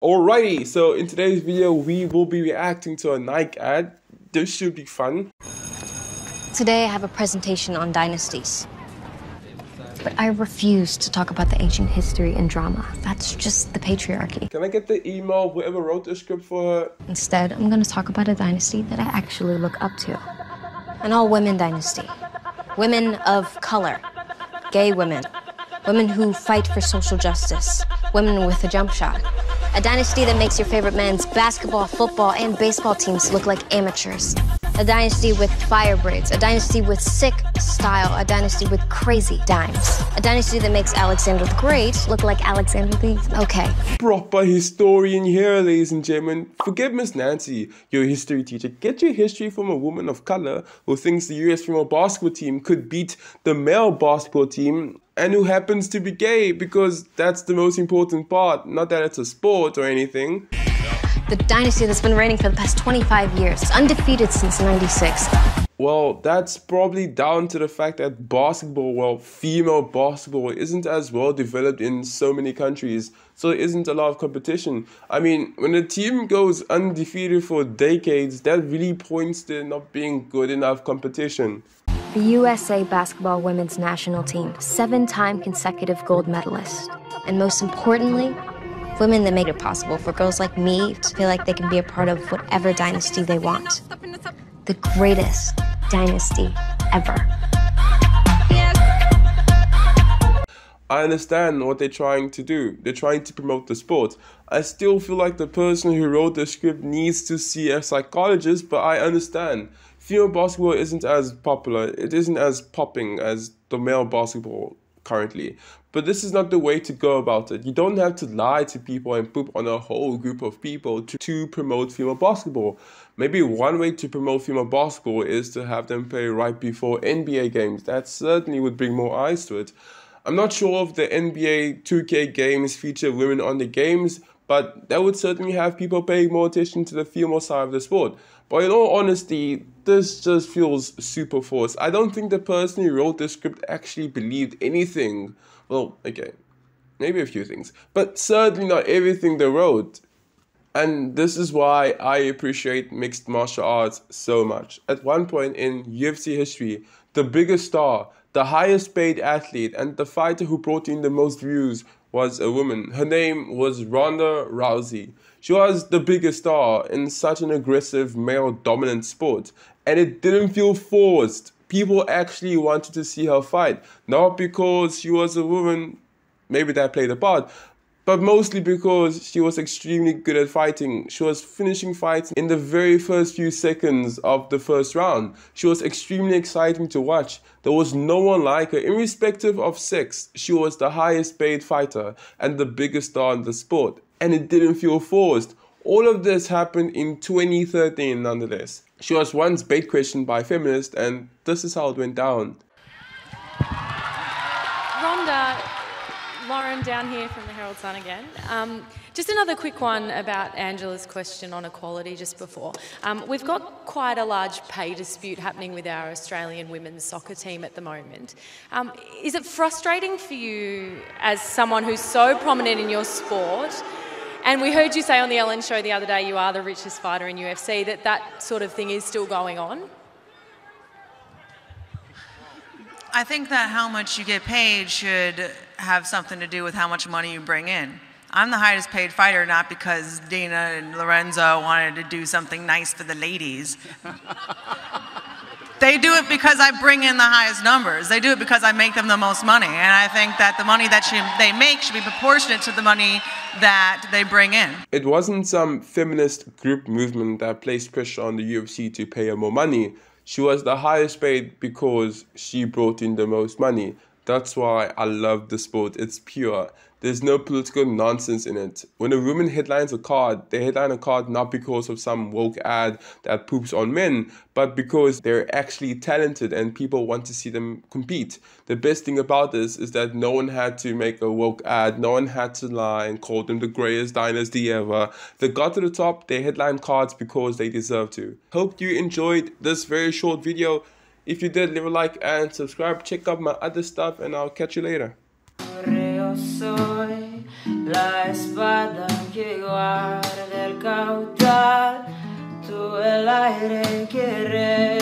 Alrighty, so in today's video, we will be reacting to a Nike ad. This should be fun. Today I have a presentation on dynasties. But I refuse to talk about the ancient history and drama. That's just the patriarchy. Can I get the email of whoever wrote the script for her? Instead, I'm going to talk about a dynasty that I actually look up to. An all-women dynasty. Women of color. Gay women. Women who fight for social justice. Women with a jump shot. A dynasty that makes your favorite men's basketball, football, and baseball teams look like amateurs. A dynasty with fire braids. A dynasty with sick style. A dynasty with crazy dimes. A dynasty that makes Alexander the Great look like Alexander the... Okay. Proper historian here, ladies and gentlemen. Forget Miss Nancy, your history teacher. Get your history from a woman of color who thinks the US female basketball team could beat the male basketball team and who happens to be gay, because that's the most important part. Not that it's a sport or anything. The dynasty that's been reigning for the past 25 years. It's undefeated since '96. Well, that's probably down to the fact that basketball, well, female basketball isn't as well developed in so many countries, so there isn't a lot of competition. I mean, when a team goes undefeated for decades, that really points to not being good enough competition. The USA basketball women's national team, 7-time consecutive gold medalist. And most importantly, women that make it possible for girls like me to feel like they can be a part of whatever dynasty they want. The greatest dynasty ever. I understand what they're trying to do. They're trying to promote the sport. I still feel like the person who wrote the script needs to see a psychologist, but I understand. Female basketball isn't as popular. It isn't as popping as the male basketball currently. But this is not the way to go about it. You don't have to lie to people and poop on a whole group of people to promote female basketball. Maybe one way to promote female basketball is to have them play right before NBA games. That certainly would bring more eyes to it. I'm not sure if the NBA 2K games feature women on the games, but that would certainly have people paying more attention to the female side of the sport. But in all honesty, this just feels super forced. I don't think the person who wrote the script actually believed anything. Well, okay, maybe a few things, but certainly not everything they wrote. And this is why I appreciate mixed martial arts so much. At one point in UFC history, the biggest star, the highest paid athlete, and the fighter who brought in the most views was a woman. Her name was Ronda Rousey. She was the biggest star in such an aggressive male-dominant sport, and it didn't feel forced. People actually wanted to see her fight, not because she was a woman, maybe that played a part, but mostly because she was extremely good at fighting. She was finishing fights in the very first few seconds of the first round. She was extremely exciting to watch. There was no one like her. Irrespective of sex, she was the highest paid fighter and the biggest star in the sport. And it didn't feel forced. All of this happened in 2013 nonetheless. She was once bait questioned by feminists, and this is how it went down. Rhonda, Lauren down here from the Herald Sun again. Just another quick one about Angela's question on equality just before. We've got quite a large pay dispute happening with our Australian women's soccer team at the moment. Is it frustrating for you as someone who's so prominent in your sport? And we heard you say on the Ellen show the other day you are the richest fighter in UFC, that sort of thing is still going on? I think that how much you get paid should have something to do with how much money you bring in. I'm the highest paid fighter not because Dana and Lorenzo wanted to do something nice for the ladies. They do it because I bring in the highest numbers. They do it because I make them the most money. And I think that the money that they make should be proportionate to the money that they bring in. It wasn't some feminist group movement that placed pressure on the UFC to pay her more money. She was the highest paid because she brought in the most money. That's why I love the sport. It's pure. There's no political nonsense in it. When a woman headlines a card, they headline a card not because of some woke ad that poops on men, but because they're actually talented and people want to see them compete. The best thing about this is that no one had to make a woke ad, no one had to lie and call them the greatest dynasty ever. They got to the top, they headline cards because they deserve to. Hope you enjoyed this very short video. If you did, leave a like and subscribe. Check out my other stuff and I'll catch you later. la espada que guarda el caudal, tú el aire que